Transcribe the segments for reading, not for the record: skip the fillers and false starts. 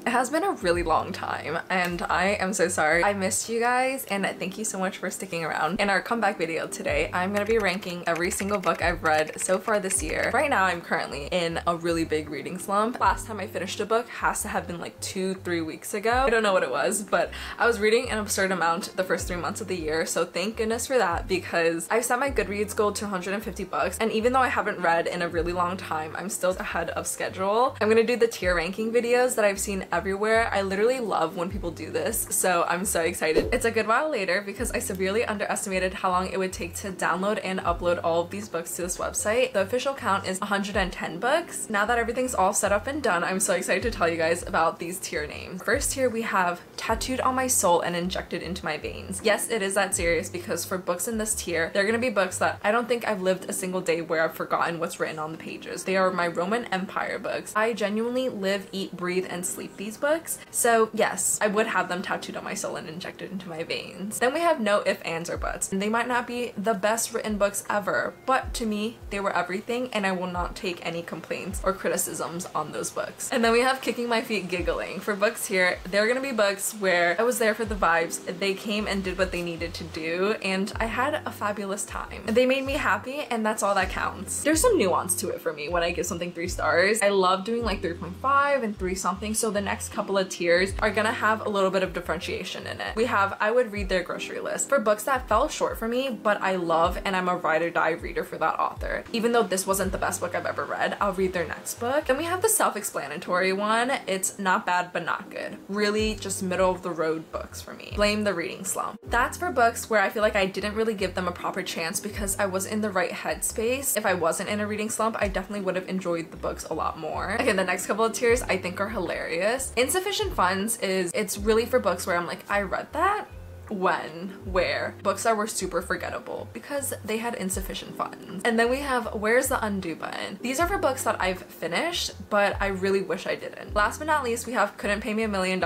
It has been a really long time and I am so sorry. I missed you guys and thank you so much for sticking around. In our comeback video today, I'm gonna be ranking every single book I've read so far this year. Right now, I'm currently in a really big reading slump. Last time I finished a book has to have been like 2-3 weeks ago. I don't know what it was, but I was reading an absurd amount the first 3 months of the year, so thank goodness for that because I've set my Goodreads goal to 150 books, and even though I haven't read in a really long time, I'm still ahead of schedule. I'm gonna do the tier ranking videos that I've seen everywhere. I literally love when people do this, so I'm so excited. It's a good while later because I severely underestimated how long it would take to download and upload all of these books to this website. The official count is 110 books. Now that everything's all set up and done, I'm so excited to tell you guys about these tier names. First here we have Tattooed on My Soul and Injected into My Veins. Yes, it is that serious because for books in this tier, they're gonna be books that I don't think I've lived a single day where I've forgotten what's written on the pages. They are my Roman Empire books. I genuinely live, eat, breathe, and sleep these books. So yes, I would have them tattooed on my soul and injected into my veins. Then we have No Ifs, Ands, or Buts. They might not be the best written books ever, but to me, they were everything and I will not take any complaints or criticisms on those books. And then we have Kicking My Feet Giggling. For books here, they're gonna be books where I was there for the vibes. They came and did what they needed to do and I had a fabulous time. They made me happy and that's all that counts. There's some nuance to it for me when I give something 3 stars. I love doing like 3.5 and 3 something, so the next couple of tiers are gonna have a little bit of differentiation in it. We have I Would Read Their Grocery List. For books that fell short for me, but I love and I'm a ride or die reader for that author. Even though this wasn't the best book I've ever read, I'll read their next book. Then we have the self-explanatory one. It's Not Bad But Not Good. Really just middle of the road books for me. Blame the Reading Slump. That's for books where I feel like I didn't really give them a proper chance because I was in the right headspace. If I wasn't in a reading slump, I definitely would have enjoyed the books a lot more. Again, the next couple of tiers I think are hilarious. Insufficient Funds it's really for books where I'm like, I read that? When? Where? Books that were super forgettable because they had insufficient funds. And then we have Where's the Undo Button? These are for books that I've finished, but I really wish I didn't. Last but not least, we have Couldn't Pay Me $1 Million,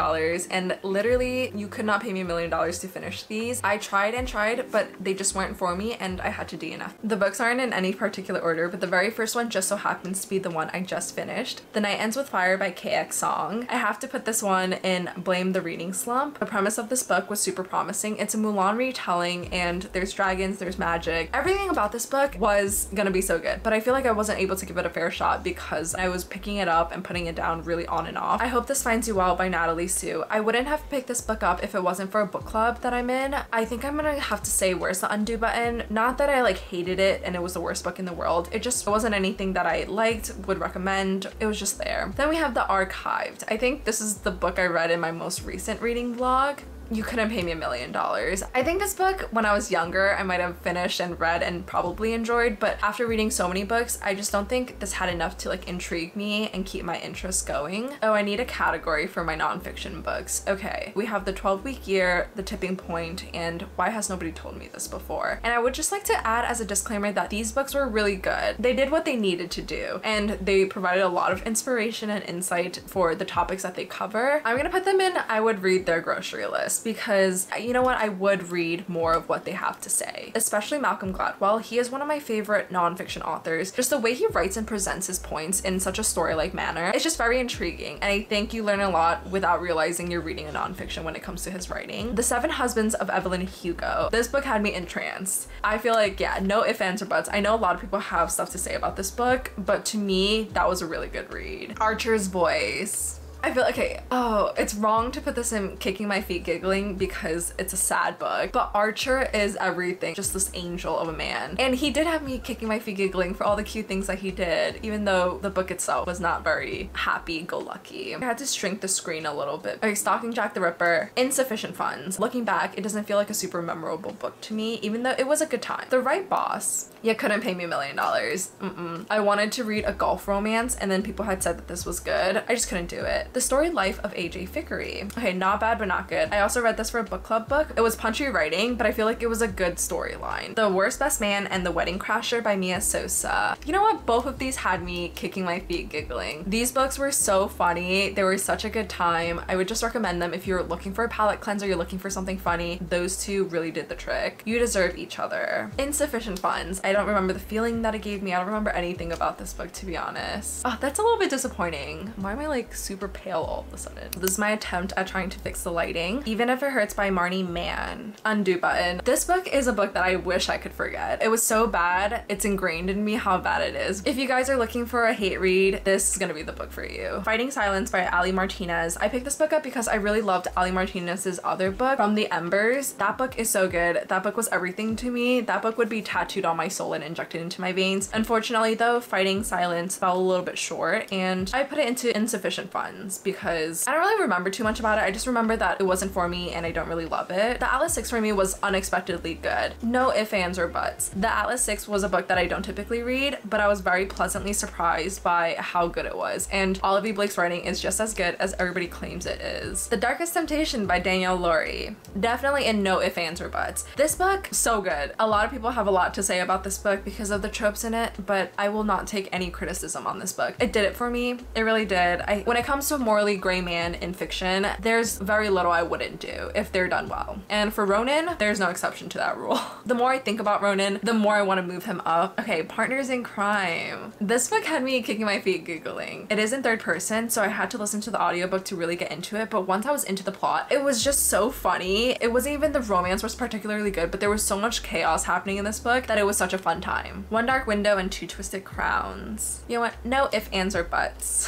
and literally you could not pay me $1 million to finish these. I tried and tried, but they just weren't for me and I had to DNF. The books aren't in any particular order, but the very first one just so happens to be the one I just finished. The Night Ends With Fire by KX Song. I have to put this one in Blame the Reading Slump. The premise of this book was super promising. It's a Mulan retelling and there's dragons, there's magic. Everything about this book was gonna be so good, but I feel like I wasn't able to give it a fair shot because I was picking it up and putting it down really on and off. I Hope This Finds You Well by Natalie Sue. I wouldn't have picked this book up if it wasn't for a book club that I'm in. I think I'm gonna have to say Where's the Undo Button? Not that I like hated it and it was the worst book in the world. It wasn't anything that I liked, would recommend. It was just there. Then we have The Archived. I think this is the book I read in my most recent reading vlog. You Couldn't Pay Me $1 million. I think this book, when I was younger, I might have finished and read and probably enjoyed, but after reading so many books, I just don't think this had enough to like intrigue me and keep my interest going. Oh, I need a category for my nonfiction books. Okay, we have The 12-Week Year, The Tipping Point, and Why Has Nobody Told Me This Before? And I would just like to add as a disclaimer that these books were really good. They did what they needed to do, and they provided a lot of inspiration and insight for the topics that they cover. I'm gonna put them in I Would Read Their Grocery List because you know what, I would read more of what they have to say, especially Malcolm Gladwell. He is one of my favorite nonfiction authors. Just the way he writes and presents his points in such a story-like manner, it's just very intriguing, and I think you learn a lot without realizing you're reading a nonfiction when it comes to his writing. The 7 Husbands of Evelyn Hugo. This book had me entranced. I feel like, yeah, no ifs, ands, or buts. I know a lot of people have stuff to say about this book, but to me, that was a really good read. Archer's Voice. I feel okay, oh, it's wrong to put this in Kicking My Feet Giggling because it's a sad book, but Archer is everything, just this angel of a man. And he did have me kicking my feet giggling for all the cute things that he did, even though the book itself was not very happy-go-lucky. I had to shrink the screen a little bit. Okay, Stalking Jack the Ripper. Insufficient Funds. Looking back, it doesn't feel like a super memorable book to me, even though it was a good time. The Right Boss. You Couldn't Pay Me $1 million. I wanted to read a golf romance and then people had said that this was good. I just couldn't do it. The Storied Life of A.J. Fickery. Okay, not bad but not good. I also read this for a book club book. It was punchy writing, but I feel like it was a good storyline. The Worst Best Man and The Wedding Crasher by Mia Sosa. You know what? Both of these had me kicking my feet giggling. These books were so funny. They were such a good time. I would just recommend them if you're looking for a palate cleanser, you're looking for something funny. Those two really did the trick. You Deserve Each Other. Insufficient Funds. I don't remember the feeling that it gave me. I don't remember anything about this book, to be honest. Oh, that's a little bit disappointing. Why am I like super pale all of a sudden. This is my attempt at trying to fix the lighting. Even If It Hurts by Marnie Mann. Undo button. This book is a book that I wish I could forget. It was so bad, it's ingrained in me how bad it is. If you guys are looking for a hate read, this is gonna be the book for you. Fighting Silence by Ali Martinez. I picked this book up because I really loved Ali Martinez's other book, From the Embers. That book is so good. That book was everything to me. That book would be tattooed on my soul and injected into my veins. Unfortunately though, Fighting Silence fell a little bit short and I put it into insufficient funds because I don't really remember too much about it. I just remember that it wasn't for me and I don't really love it. The Atlas 6 for me was unexpectedly good. No ifs, ands, or buts. The Atlas 6 was a book that I don't typically read, but I was very pleasantly surprised by how good it was. And Olivia Blake's writing is just as good as everybody claims it is. The Darkest Temptation by Danielle Laurie. Definitely in no ifs, ands, or buts. This book, so good. A lot of people have a lot to say about this book because of the tropes in it, but I will not take any criticism on this book. It did it for me. It really did. When it comes to a morally gray man in fiction, there's very little I wouldn't do if they're done well. And for Ronan, there's no exception to that rule. The more I think about Ronan, the more I want to move him up. Okay, Partners in Crime. This book had me kicking my feet giggling. It is in third person, so I had to listen to the audiobook to really get into it, but once I was into the plot, it was just so funny. It wasn't even the romance was particularly good, but there was so much chaos happening in this book that it was such a fun time. One Dark Window and Two Twisted Crowns. You know what? No ifs, ands, or buts.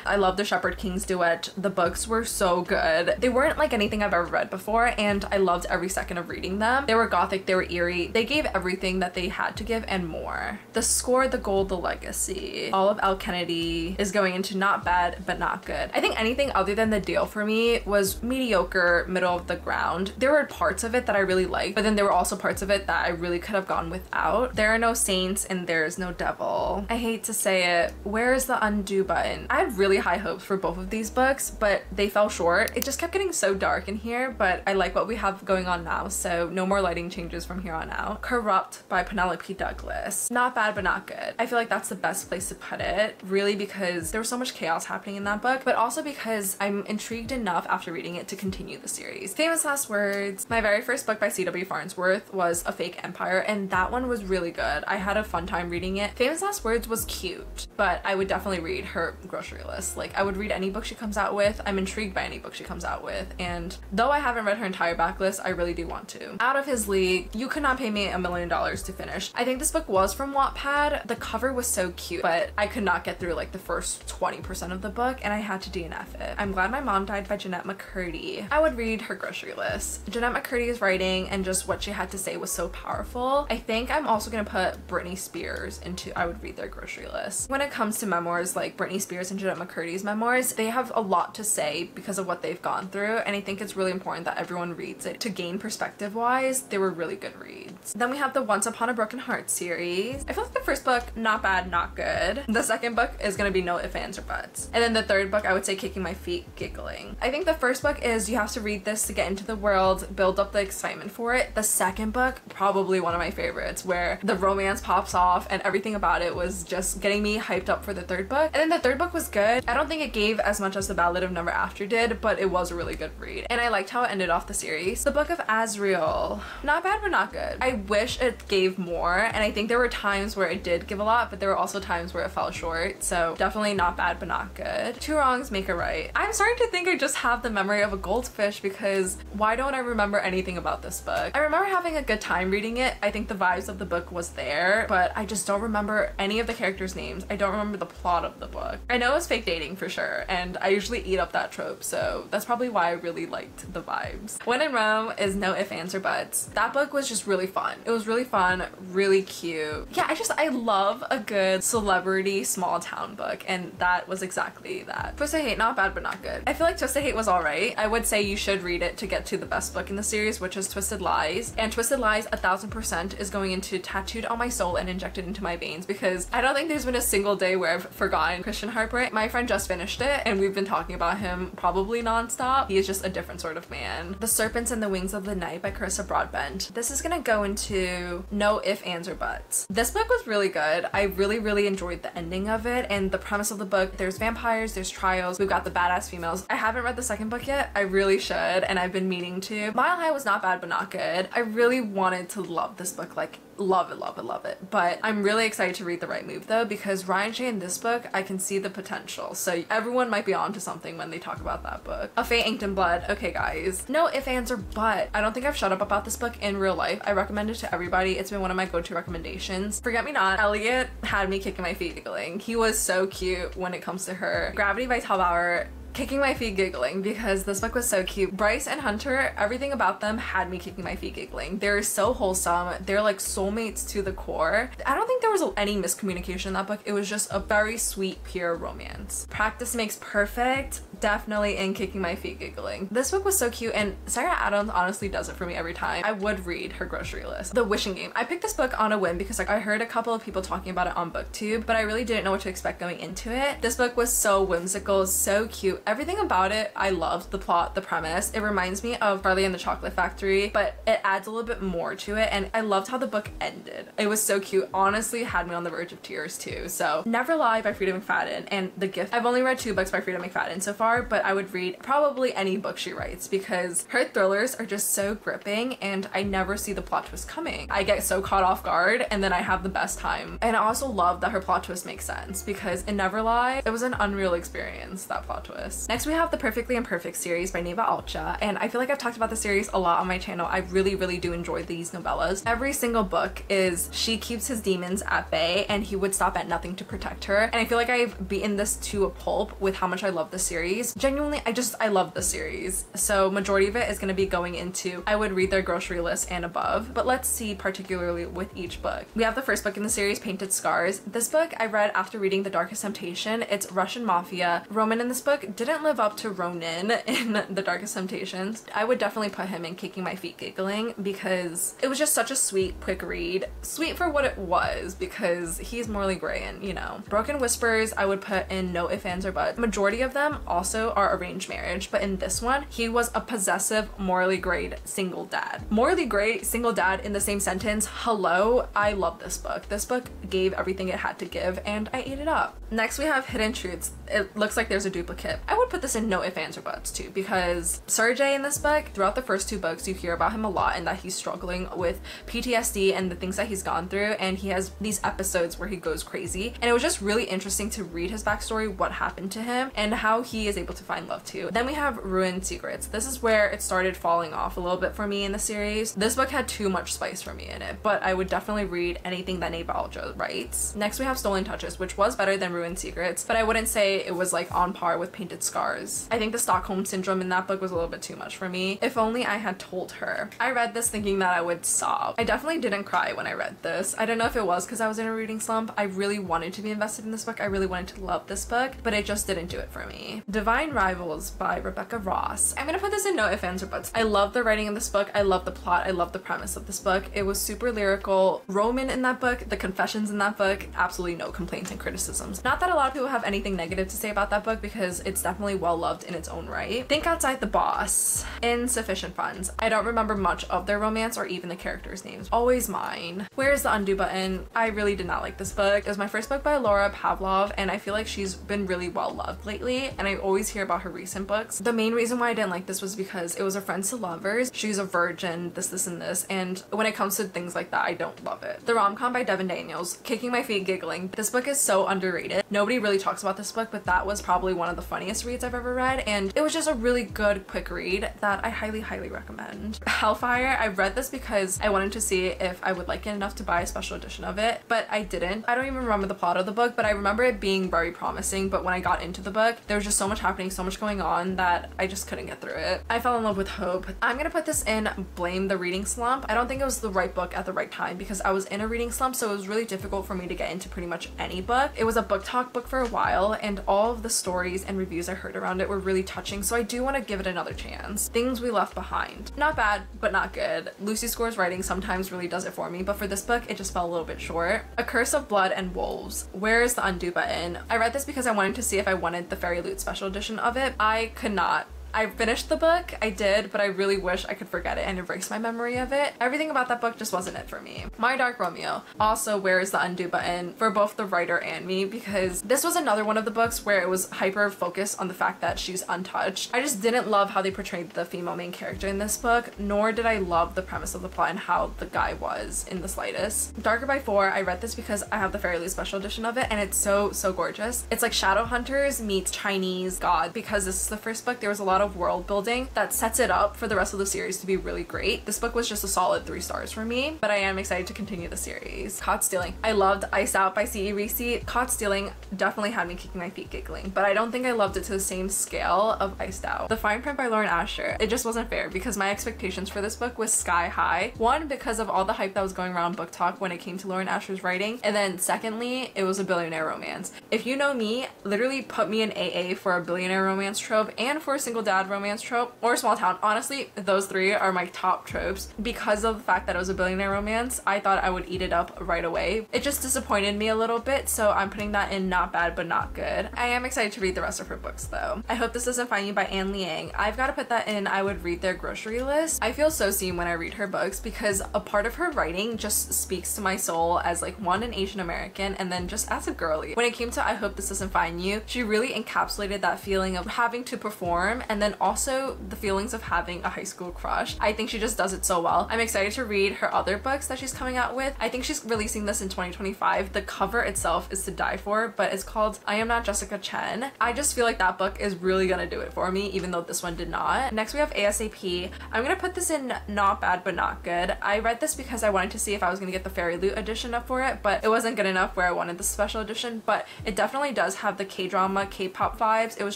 I love the Shepherd Kings duet. The books were so good. They weren't like anything I've ever read before, and I loved every second of reading them. They were gothic, they were eerie. They gave everything that they had to give and more. The Score, The Gold, The Legacy. All of Al Kennedy is going into not bad, but not good. I think anything other than The Deal for me was mediocre, middle of the ground. There were parts of it that I really liked, but then there were also parts of it that I really could have gone without. There Are No Saints and There's No Devil. I hate to say it. Where is the undo button? I had really high hopes for both of these books, but they fell short. It just kept getting so dark in here, but I like what we have going on now, so no more lighting changes from here on out. Corrupt by Penelope Douglas. Not bad, but not good. I feel like that's the best place to put it, really, because there was so much chaos happening in that book, but also because I'm intrigued enough after reading it to continue the series. Famous Last Words. My very first book by C.W. Farnsworth was A Fake Empire, and that one was really good. I had a fun time reading it. Famous Last Words was cute, but I would definitely read her grocery list. Like, I would read any book she comes out with. I'm intrigued by any book she comes out with, and though I haven't read her entire backlist, I really do want to. Out of His League. You could not pay me $1 million to finish. I think this book was from Wattpad. The cover was so cute, but I could not get through like the first 20% of the book, and I had to DNF it. I'm Glad My Mom Died by Jeanette McCurdy. I would read her grocery list. Jeanette McCurdy's writing and just what she had to say was so powerful. I think I'm also gonna put Britney Spears into I would read their grocery list. When it comes to memoirs like Britney Spears and Jeanette McCurdy's memoirs, they have a lot to say because of what they've gone through, and I think it's really important that everyone reads it to gain perspective wise. They were really good reads. Then we have the Once Upon a Broken Heart series. I feel like the first book, not bad, not good. The second book is gonna be no ifs, ands, or buts. And then the third book, I would say kicking my feet giggling. I think the first book is you have to read this to get into the world, build up the excitement for it. The second book, probably one of my favorites, where the romance pops off and everything about it was just getting me hyped up for the third book. And then the third book was good. I don't think it gave as much as The Ballad of Never After did, but it was a really good read. And I liked how it ended off the series. The Book of Azriel. Not bad, but not good. I wish it gave more, and I think there were times where it did give a lot, but there were also times where it fell short, so definitely not bad, but not good. Two Wrongs Make a Right. I'm starting to think I just have the memory of a goldfish because why don't I remember anything about this book? I remember having a good time reading it. I think the vibes of the book was there, but I just don't remember any of the characters' names. I don't remember the plot of the book. I know it's fake dating for sure, and I usually eat up that trope, so that's probably why I really liked the vibes. When in Rome is no ifs, ands, or buts. That book was just really fun. It was really fun, really cute. Yeah, I love a good celebrity small town book, and that was exactly that. Twisted Hate, not bad, but not good. I feel like Twisted Hate was alright. I would say you should read it to get to the best book in the series, which is Twisted Lies. And Twisted Lies 1000% is going into tattooed on my soul and injected into my veins because I don't think there's been a single day where I've forgotten Christian Harper. My friend just finished it and we've been talking about him probably nonstop. He is just a different sort of man. The Serpents and the Wings of the Night by Carissa Broadbent. This is gonna go into no ifs, ands, or buts. This book was really good. I really enjoyed the ending of it and the premise of the book. There's vampires, there's trials, we've got the badass females. I haven't read the second book yet. I really should, and I've been meaning to. Mile High was not bad, but not good. I really wanted to love this book like Love it, love it, love it. But I'm really excited to read The Right Move though, because Ryan Shea in this book, I can see the potential. So everyone might be onto something when they talk about that book. A Fate Inked in Blood. Okay guys, no ifs, ands, or but. I don't think I've shut up about this book in real life. I recommend it to everybody. It's been one of my go-to recommendations. Forget Me Not. Elliot had me kicking my feet giggling. He was so cute when it comes to her. Gravity by Talbauer, kicking my feet giggling because this book was so cute. Bryce and Hunter, everything about them had me kicking my feet giggling. They're so wholesome. They're like soulmates to the core. I don't think there was any miscommunication in that book. It was just a very sweet, pure romance. Practice Makes Perfect, definitely in kicking my feet giggling. This book was so cute, and Sarah Adams honestly does it for me every time. I would read her grocery list. The Wishing Game. I picked this book on a whim because like I heard a couple of people talking about it on booktube, but I really didn't know what to expect going into it. This book was so whimsical, so cute. Everything about it I loved. The plot, the premise. It reminds me of Charlie and the Chocolate Factory, but it adds a little bit more to it, and I loved how the book ended. It was so cute. Honestly, had me on the verge of tears too. So Never Lie by Frida McFadden and The Gift. I've only read 2 books by Frida McFadden so far, but I would read probably any book she writes because her thrillers are just so gripping and I never see the plot twist coming. I get so caught off guard and then I have the best time. And I also love that her plot twist makes sense because in Never Lie, it was an unreal experience, that plot twist. Next we have the Perfectly Imperfect series by Neva Alcha, and I feel like I've talked about the series a lot on my channel. I really do enjoy these novellas. Every single book is she keeps his demons at bay and he would stop at nothing to protect her, and I feel like I've beaten this to a pulp with how much I love the series. Genuinely, I love the series. So majority of it is going to be going into I would read their grocery list and above, but let's see particularly with each book. We have the first book in the series, Painted Scars. This book I read after reading The Darkest Temptation. It's Russian mafia. Roman in this book didn't live up to Ronan in The Darkest Temptations. I would definitely put him in kicking my feet giggling because it was just such a sweet, quick read. Sweet for what it was because he's morally gray and, you know. Broken Whispers I would put in no ifs, ands, or buts. Majority of them also are arranged marriage, but in this one, he was a possessive, morally grayed single dad. Morally gray single dad in the same sentence. Hello, I love this book. This book gave everything it had to give and I ate it up. Next we have Hidden Truths. It looks like there's a duplicate. I would put this in no ifs, ands, or buts too because Sergey in this book, throughout the first 2 books, you hear about him a lot and that he's struggling with PTSD and the things that he's gone through, and he has these episodes where he goes crazy, and it was just really interesting to read his backstory, what happened to him, and how he is able to find love too. Then we have Ruined Secrets. This is where it started falling off a little bit for me in the series. This book had too much spice for me in it, but I would definitely read anything that Neva Alcha writes. Next we have Stolen Touches, which was better than Ruined Secrets, but I wouldn't say it was like on par with Painted Scars. I think the Stockholm Syndrome in that book was a little bit too much for me. If only I had told her. I read this thinking that I would sob. I definitely didn't cry when I read this. I don't know if it was because I was in a reading slump. I really wanted to be invested in this book. I really wanted to love this book, but it just didn't do it for me. Divine Rivals by Rebecca Ross. I'm gonna put this in no ifs, ands, or buts. I love the writing in this book. I love the plot. I love the premise of this book. It was super lyrical. Roman in that book, the confessions in that book, absolutely no complaints and criticisms. Not that a lot of people have anything negative to say about that book because it's definitely well loved in its own right. Think Outside the Boss. Insufficient Funds. I don't remember much of their romance or even the characters' names. Always Mine. Where's the Undo Button? I really did not like this book. It was my first book by Laura Pavlov, and I feel like she's been really well loved lately, and I always hear about her recent books. The main reason why I didn't like this was because it was a Friends to Lovers. She's a virgin, this, and this, and when it comes to things like that, I don't love it. The Rom-Com by Devin Daniels. Kicking my feet giggling. This book is so underrated. Nobody really talks about this book, but that was probably one of the funniest reads I've ever read, and it was just a really good, quick read that I highly recommend. Hellfire. I read this because I wanted to see if I would like it enough to buy a special edition of it, but I didn't. I don't even remember the plot of the book, but I remember it being very promising, but when I got into the book, there was just so much happening, so much going on that I just couldn't get through it. I fell in love with Hope. I'm gonna put this in Blame the Reading Slump. I don't think it was the right book at the right time because I was in a reading slump, so it was really difficult for me to get into pretty much any book. It was a book talk book for a while, and all of the stories and reviews I heard around it were really touching, so I do want to give it another chance. Things We Left Behind. Not bad, but not good. Lucy Score's writing sometimes really does it for me, but for this book, it just fell a little bit short. A Curse of Blood and Wolves. Where is the Undo Button? I read this because I wanted to see if I wanted the Fairy Loot special edition of it. I could not I finished the book, I did, but I really wish I could forget it and erase my memory of it. Everything about that book just wasn't it for me. My Dark Romeo also wears the undo button for both the writer and me, because this was another one of the books where it was hyper focused on the fact that she's untouched. I just didn't love how they portrayed the female main character in this book, nor did I love the premise of the plot and how the guy was in the slightest. Darker by 4, I read this because I have the Fairy Loot special edition of it, and it's so gorgeous. It's like Shadowhunters meets Chinese God. Because this is the first book, there was a lot of world building that sets it up for the rest of the series to be really great. This book was just a solid 3 stars for me, but I am excited to continue the series. Caught Stealing. I loved Iced Out by C.E. Reese. Caught Stealing definitely had me kicking my feet giggling, but I don't think I loved it to the same scale of Iced Out. The Fine Print by Lauren Asher. It just wasn't fair because my expectations for this book was sky high. One, because of all the hype that was going around Book Talk when it came to Lauren Asher's writing, and then secondly, it was a billionaire romance. If you know me, literally put me in AA for a billionaire romance trope and for a single dad romance trope or a small town. Honestly, those 3 are my top tropes. Because of the fact that it was a billionaire romance, I thought I would eat it up right away. It just disappointed me a little bit, so I'm putting that in not bad but not good. I am excited to read the rest of her books though. I Hope This Doesn't Find You by Anne Liang. I've got to put that in I would read their grocery list. I feel so seen when I read her books because a part of her writing just speaks to my soul as like one, an Asian American, and then just as a girly. When it came to I Hope This Doesn't Find You, she really encapsulated that feeling of having to perform and then also the feelings of having a high school crush. I think she just does it so well. I'm excited to read her other books that she's coming out with. I think she's releasing this in 2025. The cover itself is to die for, but it's called I Am Not Jessica Chen. I just feel like that book is really gonna do it for me, even though this one did not. Next we have ASAP. I'm gonna put this in not bad but not good. I read this because I wanted to see if I was gonna get the Fairy Loot edition up for it, but it wasn't good enough where I wanted the special edition, but it definitely does have the K-drama, K-pop vibes. It was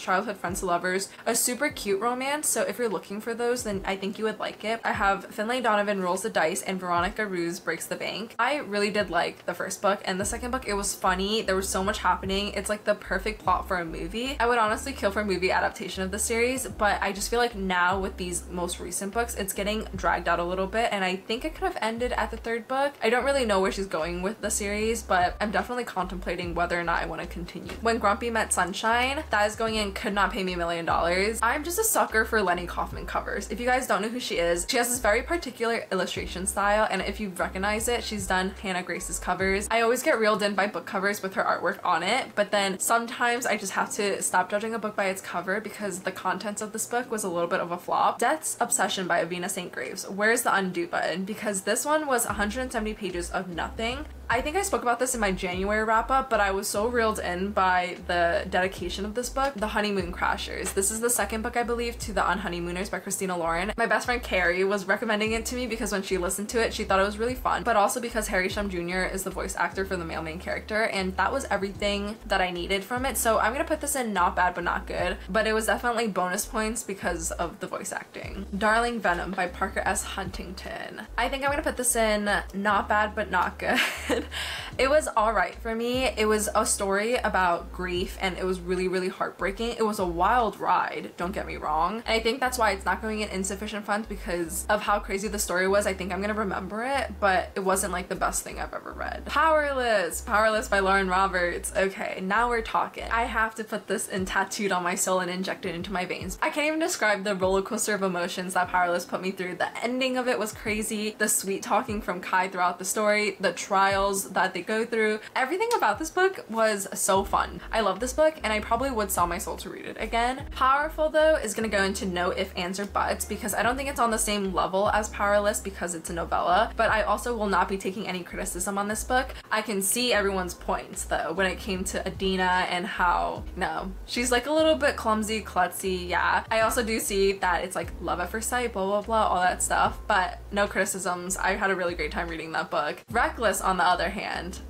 childhood friends to lovers, a super cute romance, so if you're looking for those, then I think you would like it. I have Finlay Donovan Rolls the Dice and Veronica Ruse Breaks the Bank. I really did like the first book, and the second book, it was funny. There was so much happening. It's like the perfect plot for a movie. I would honestly kill for a movie adaptation of the series, but I just feel like now with these most recent books, it's getting dragged out a little bit, and I think it could have ended at the 3rd book. I don't really know where she's going with the series, but I'm definitely contemplating whether or not I want to continue. When Grumpy Met Sunshine, that is going in Could Not Pay Me $1 Million. I'm just a sucker for Lenny Kaufman covers. If you guys don't know who she is, she has this very particular illustration style, and if you recognize it, she's done Hannah Grace's covers. I always get reeled in by book covers with her artwork on it, but then sometimes I just have to stop judging a book by its cover because the contents of this book was a little bit of a flop. Death's Obsession by Avina St. Graves. Where's the undo button? Because this one was 170 pages of nothing. I think I spoke about this in my January wrap up, but I was so reeled in by the dedication of this book, The Honeymoon Crashers. This is the second book, I believe, to The Unhoneymooners by Christina Lauren. My best friend Carrie was recommending it to me because when she listened to it, she thought it was really fun, but also because Harry Shum Jr. is the voice actor for the male main character, and that was everything that I needed from it. So I'm gonna put this in not bad but not good, but it was definitely bonus points because of the voice acting. Darling Venom by Parker S. Huntington. I think I'm gonna put this in not bad but not good. It was alright for me. It was a story about grief, and it was really heartbreaking. It was a wild ride, don't get me wrong, and I think that's why it's not going in insufficient funds, because of how crazy the story was. I think I'm gonna remember it, but it wasn't like the best thing I've ever read. Powerless by Lauren Roberts. Okay, now we're talking. I have to put this in tattooed on my soul and inject it into my veins. I can't even describe the roller coaster of emotions that Powerless put me through. The ending of it was crazy. The sweet talking from Kai throughout the story, the trials that they go through, everything about this book was so fun. I love this book, and I probably would sell my soul to read it again. Powerful though is gonna go into no if, ands, or buts, because I don't think it's on the same level as Powerless because it's a novella, but I also will not be taking any criticism on this book. I can see everyone's points though when it came to Adina and how, no, she's like a little bit clumsy, klutzy, yeah. I also do see that it's like love at first sight, blah blah, all that stuff, but no criticisms. I had a really great time reading that book. Reckless, on the other hand,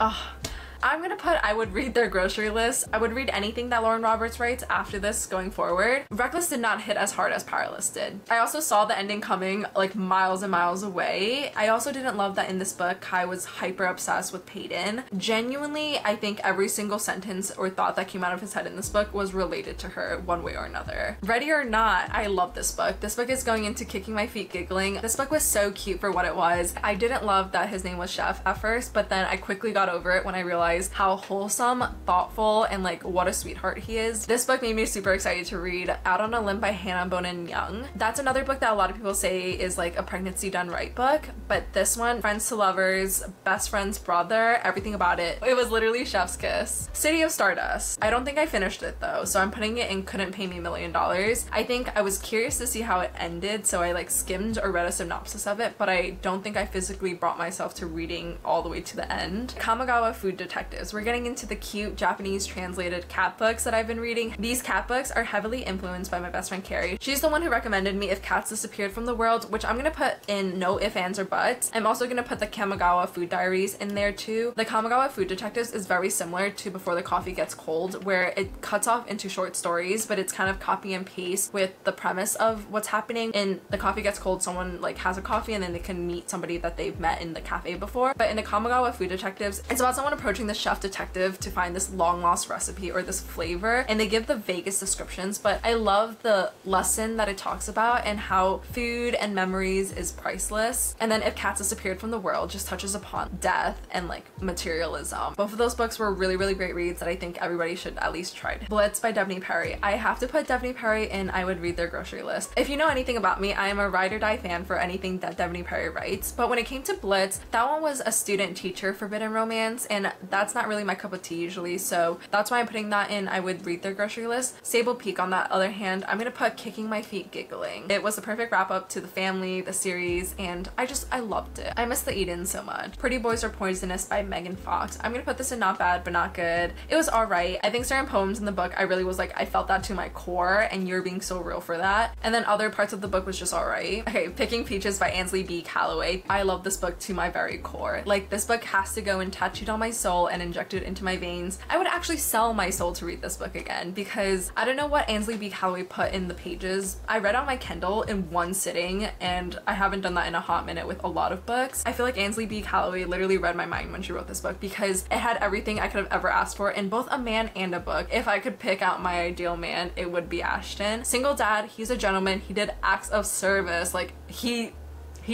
I'm gonna put I would read their grocery list. I would read anything that Lauren Roberts writes after this going forward. Reckless did not hit as hard as Powerless did. I also saw the ending coming like miles and miles away. I also didn't love that in this book Kai was hyper obsessed with Peyton. Genuinely, I think every single sentence or thought that came out of his head in this book was related to her one way or another. Ready or Not, I love this book. This book is going into kicking my feet giggling. This book was so cute for what it was. I didn't love that his name was Chef at first, but then I quickly got over it when I realized realize how wholesome, thoughtful, and like what a sweetheart he is. This book made me super excited to read Out on a Limb by Hannah Bonin Young. That's another book that a lot of people say is like a pregnancy done right book, but this one, friends to lovers, best friend's brother, everything about it. It was literally chef's kiss. City of Stardust. I don't think I finished it though, so I'm putting it in couldn't pay me $1 million. I think I was curious to see how it ended, so I like skimmed or read a synopsis of it, but I don't think I physically brought myself to reading all the way to the end. Kamigawa Food Detectives. We're getting into the cute Japanese translated cat books that I've been reading. These cat books are heavily influenced by my best friend Carrie. She's the one who recommended me If Cats Disappeared from the World, which I'm gonna put in no ifs, ands, or buts. I'm also gonna put the Kamigawa Food Diaries in there too. The Kamigawa Food Detectives is very similar to Before the Coffee Gets Cold, where it cuts off into short stories, but it's kind of copy and paste with the premise of what's happening. In The Coffee Gets Cold, someone like has a coffee and then they can meet somebody that they've met in the cafe before. But in the Kamigawa Food Detectives, it's about someone approaching the chef detective to find this long lost recipe or this flavor, and they give the vaguest descriptions, but I love the lesson that it talks about and how food and memories is priceless. And then If Cats Disappeared from the World just touches upon death and like materialism. Both of those books were really, really great reads that I think everybody should at least try. Blitz by Devney Perry. I have to put Devney Perry in I would read their grocery list. If you know anything about me, I am a ride or die fan for anything that Devney Perry writes, but when it came to Blitz, that one was a student-teacher forbidden romance, and that's not really my cup of tea usually, so that's why I'm putting that in I would read their grocery list. Sable Peak, on that other hand, I'm gonna put Kicking My Feet Giggling. It was the perfect wrap-up to the family, the series, and I loved it. I miss the Edens so much. Pretty Boys Are Poisonous by Megan Fox. I'm gonna put this in not bad but not good. It was alright. I think certain poems in the book I really was like, I felt that to my core, and you're being so real for that. And then other parts of the book was just alright. Okay, Picking Peaches by Ansley B. Calloway. I love this book to my very core. Like, this book has to go and tattooed on my soul and injected into my veins. I would actually sell my soul to read this book again, because I don't know what Ansley B. Calloway put in the pages. I read on my Kindle in one sitting, and I haven't done that in a hot minute with a lot of books. I feel like Ansley B. Calloway literally read my mind when she wrote this book, because it had everything I could have ever asked for in both a man and a book. If I could pick out my ideal man, it would be Ashton. Single dad, he's a gentleman, he did acts of service, like he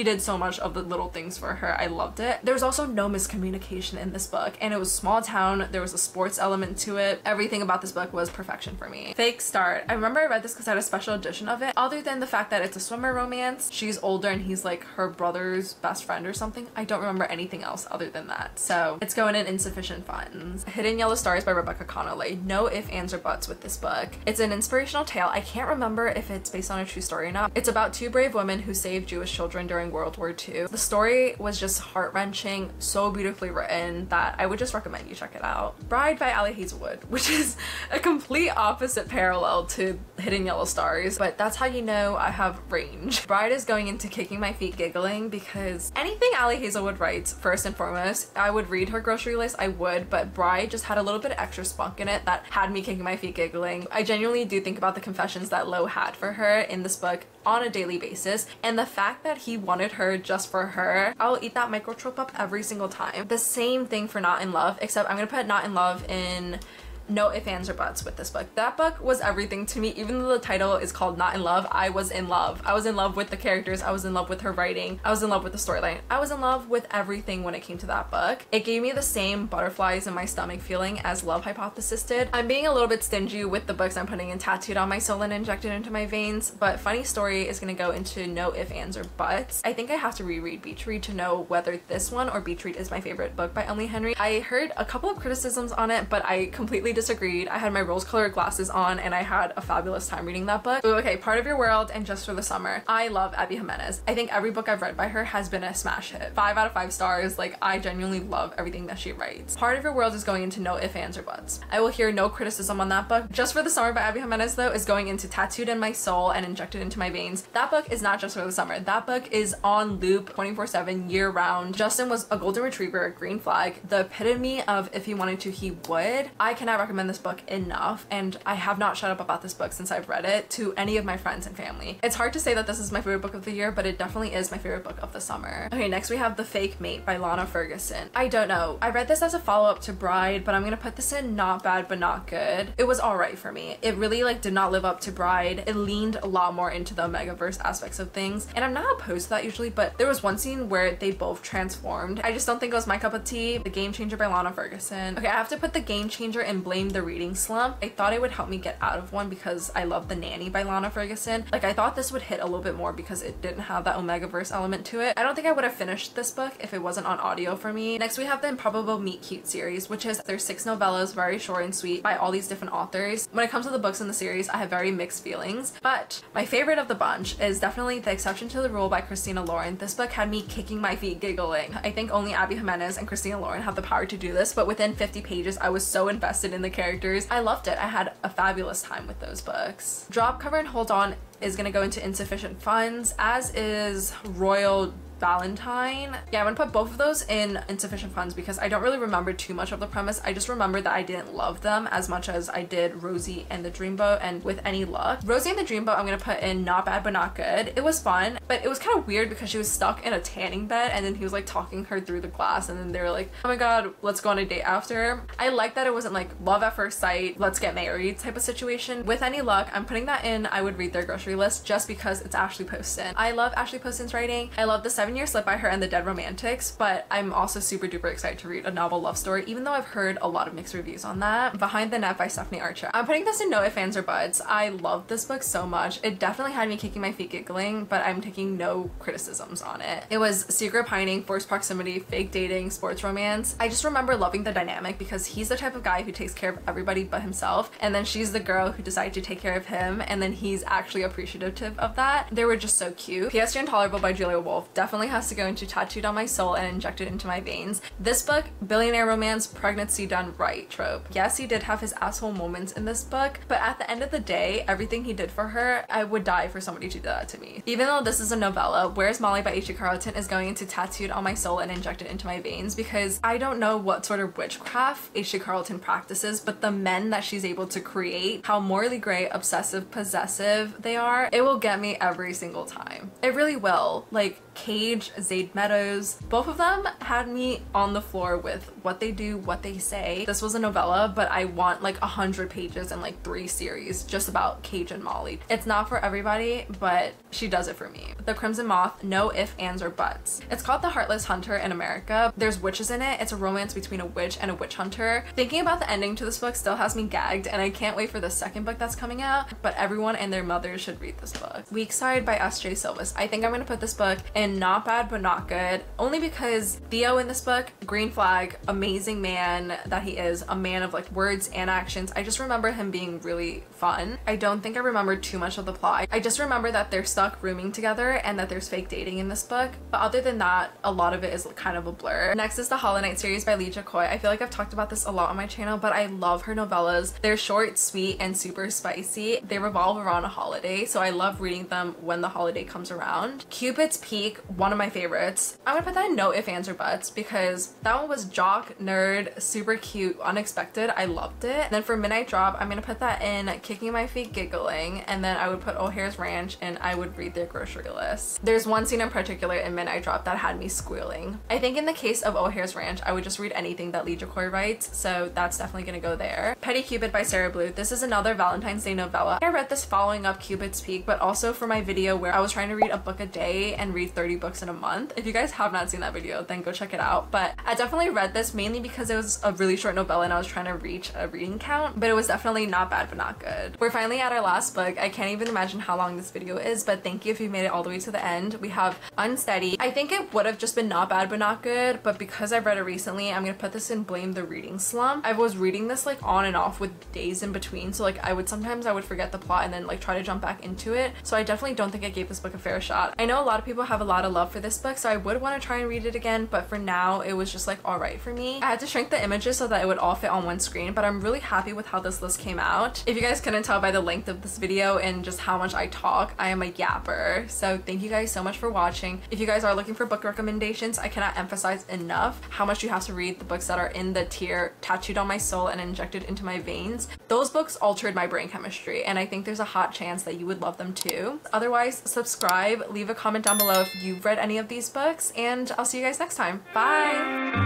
did so much of the little things for her. I loved it. There was also no miscommunication in this book, and it was small town. There was a sports element to it. Everything about this book was perfection for me. Fake Start. I remember I read this because I had a special edition of it. Other than the fact that it's a swimmer romance, she's older and he's like her brother's best friend or something. I don't remember anything else other than that. So it's going in insufficient funds. Hidden Yellow Stars by Rebecca Connolly. No ifs, ands, or buts with this book. It's an inspirational tale. I can't remember if it's based on a true story or not. It's about two brave women who saved Jewish children during World War II. The story was just heart-wrenching, so beautifully written that I would just recommend you check it out. Bride by Ali Hazelwood, which is a complete opposite parallel to Hidden Yellow Stars, but that's how you know I have range. Bride is going into Kicking My Feet Giggling because anything Ali Hazelwood writes, first and foremost, I would read her grocery list, I would, but Bride just had a little bit of extra spunk in it that had me kicking my feet giggling. I genuinely do think about the confessions that Lo had for her in this book on a daily basis, and the fact that he wanted her just for her. I'll eat that microtrope up every single time. The same thing for Not in Love, except I'm gonna put Not in Love in no ifs, ands, or buts with this book. That book was everything to me. Even though the title is called Not in Love, I was in love. I was in love with the characters. I was in love with her writing. I was in love with the storyline. I was in love with everything when it came to that book. It gave me the same butterflies in my stomach feeling as Love Hypothesis did. I'm being a little bit stingy with the books I'm putting in tattooed on my soul and injected into my veins, but Funny Story is gonna go into no ifs, ands, or buts. I think I have to reread Beach Read to know whether this one or Beach Read is my favorite book by Emily Henry. I heard a couple of criticisms on it, but I completely disagreed. I had my rose-colored glasses on and I had a fabulous time reading that book. Ooh, okay, Part of Your World and Just for the Summer. I love Abby Jimenez. I think every book I've read by her has been a smash hit. 5 out of 5 stars. Like, I genuinely love everything that she writes. Part of Your World is going into no ifs, ands, or buts. I will hear no criticism on that book. Just for the Summer by Abby Jimenez, though, is going into tattooed in my soul and injected into my veins. That book is not just for the summer. That book is on loop 24/7 year round. Justin was a golden retriever, green flag, the epitome of if he wanted to, he would. I cannot recommend this book enough, and I have not shut up about this book since I've read it to any of my friends and family. It's hard to say that this is my favorite book of the year, but it definitely is my favorite book of the summer. Okay, next we have The Fake Mate by Lana Ferguson. I don't know. I read this as a follow-up to Bride, but I'm gonna put this in not bad but not good. It was alright for me. It really like did not live up to Bride. It leaned a lot more into the Omegaverse aspects of things, and I'm not opposed to that usually, but there was one scene where they both transformed. I just don't think it was my cup of tea. The Game Changer by Lana Ferguson. Okay, I have to put The Game Changer and blame the reading slump. I thought it would help me get out of one because I love The Nanny by Lana Ferguson. Like, I thought this would hit a little bit more because it didn't have that Omegaverse element to it. I don't think I would have finished this book if it wasn't on audio for me. Next we have the Improbable Meet Cute series, which is there's 6 novellas, very short and sweet, by all these different authors. When it comes to the books in the series, I have very mixed feelings, but my favorite of the bunch is definitely The Exception to the Rule by Christina Lauren. This book had me kicking my feet giggling. I think only Abby Jimenez and Christina Lauren have the power to do this, but within 50 pages I was so invested in the characters. I loved it. I had a fabulous time with those books. Drop, Cover, and Hold On is gonna go into insufficient funds, as is Royal Valentine. Yeah, I'm gonna put both of those in insufficient funds because I don't really remember too much of the premise. I just remember that I didn't love them as much as I did Rosie and the Dreamboat, and with any luck. Rosie and the Dreamboat I'm gonna put in not bad but not good. It was fun, but it was kind of weird because she was stuck in a tanning bed and then he was like talking her through the glass, and then they were like, oh my god, let's go on a date after. I like that it wasn't like love at first sight, let's get married type of situation. With any luck, I'm putting that in I would read their grocery list just because it's Ashley Poston. I love Ashley Poston's writing. I love the 7-Year Slip by her and The Dead Romantics, but I'm also super duper excited to read a novel love story, even though I've heard a lot of mixed reviews on that. Behind the Net by Stephanie Archer. I'm putting this in no ifs, ands, or buts. I love this book so much. It definitely had me kicking my feet giggling, but I'm taking no criticisms on it. It was secret pining, forced proximity, fake dating, sports romance. I just remember loving the dynamic because he's the type of guy who takes care of everybody but himself, and then she's the girl who decided to take care of him, and then he's actually appreciative of that. They were just so cute. PSG Intolerable by Julia Wolf definitely has to go into Tattooed on My Soul and Injected into My Veins. This book, billionaire romance, pregnancy done right trope. Yes, he did have his asshole moments in this book, but at the end of the day, everything he did for her, I would die for somebody to do that to me. Even though this is a novella, Where's Molly by H.G. Carlton is going into Tattooed on My Soul and Injected into My Veins because I don't know what sort of witchcraft H.G. Carlton practices, but the men that she's able to create, how morally gray, obsessive, possessive they are, it will get me every single time. It really will. Like, Cage, Zayd Meadows, both of them had me on the floor with what they do, what they say. This was a novella, but I want like 100 pages and like 3 series just about Cage and Molly. It's not for everybody, but she does it for me. The Crimson Moth, no ifs, ands, or buts. It's called The Heartless Hunter in America. There's witches in it. It's a romance between a witch and a witch hunter. Thinking about the ending to this book still has me gagged, and I can't wait for the second book that's coming out, but everyone and their mothers should read this book. Weak Side by S.J. Silvis. I think I'm gonna put this book in not bad but not good, only because Theo in this book, green flag, amazing man that he is, a man of like words and actions. I just remember him being really fun. I don't think I remember too much of the plot. I just remember that they're stuck rooming together and that there's fake dating in this book, but other than that, a lot of it is kind of a blur. Next is the Hollow Knight series by Lee Jacoy. I feel like I've talked about this a lot on my channel, but I love her novellas. They're short, sweet, and super spicy. They revolve around a holiday, so I love reading them when the holiday comes around. Cupid's Peak, one of my favorites. I'm gonna put that in no ifs, ands, or buts because that one was jock, nerd, super cute, unexpected. I loved it. And then for Midnight Drop, I'm gonna put that in kicking my feet giggling, and then I would put O'Hare's Ranch and I would read their grocery list. There's one scene in particular in Midnight Drop that had me squealing. I think in the case of O'Hare's Ranch, I would just read anything that Lee Jacoy writes, so that's definitely gonna go there. Petty Cupid by Sarah Blue. This is another Valentine's Day novella. I read this following up Cupid's Peak, but also for my video where I was trying to read a book a day and read 30 books in a month. If you guys have not seen that video, then go check it out. But I definitely read this mainly because it was a really short novella and I was trying to reach a reading count, but it was definitely not bad but not good. We're finally at our last book. I can't even imagine how long this video is, but thank you if you made it all the way to the end. We have Unsteady. I think it would have just been not bad but not good, but because I've read it recently, I'm gonna put this in blame the reading slump. I was reading this like on and off with days in between, so like sometimes I would forget the plot and then like try to jump back into it. So I definitely don't think I gave this book a fair shot. I know a lot of people have a lot of love for this book, so I would want to try and read it again, but for now it was just like alright for me. I had to shrink the images so that it would all fit on one screen, but I'm really happy with how this list came out. If you guys couldn't tell by the length of this video and just how much I talk, I am a yapper. So thank you guys so much for watching. If you guys are looking for book recommendations, I cannot emphasize enough how much you have to read the books that are in the tier Tattooed on My Soul and Injected into My Veins. Those books altered my brain chemistry, and I think there's a hot chance that you would love them too. Otherwise, subscribe, leave a comment down below if you've read any of these books, and I'll see you guys next time. Bye!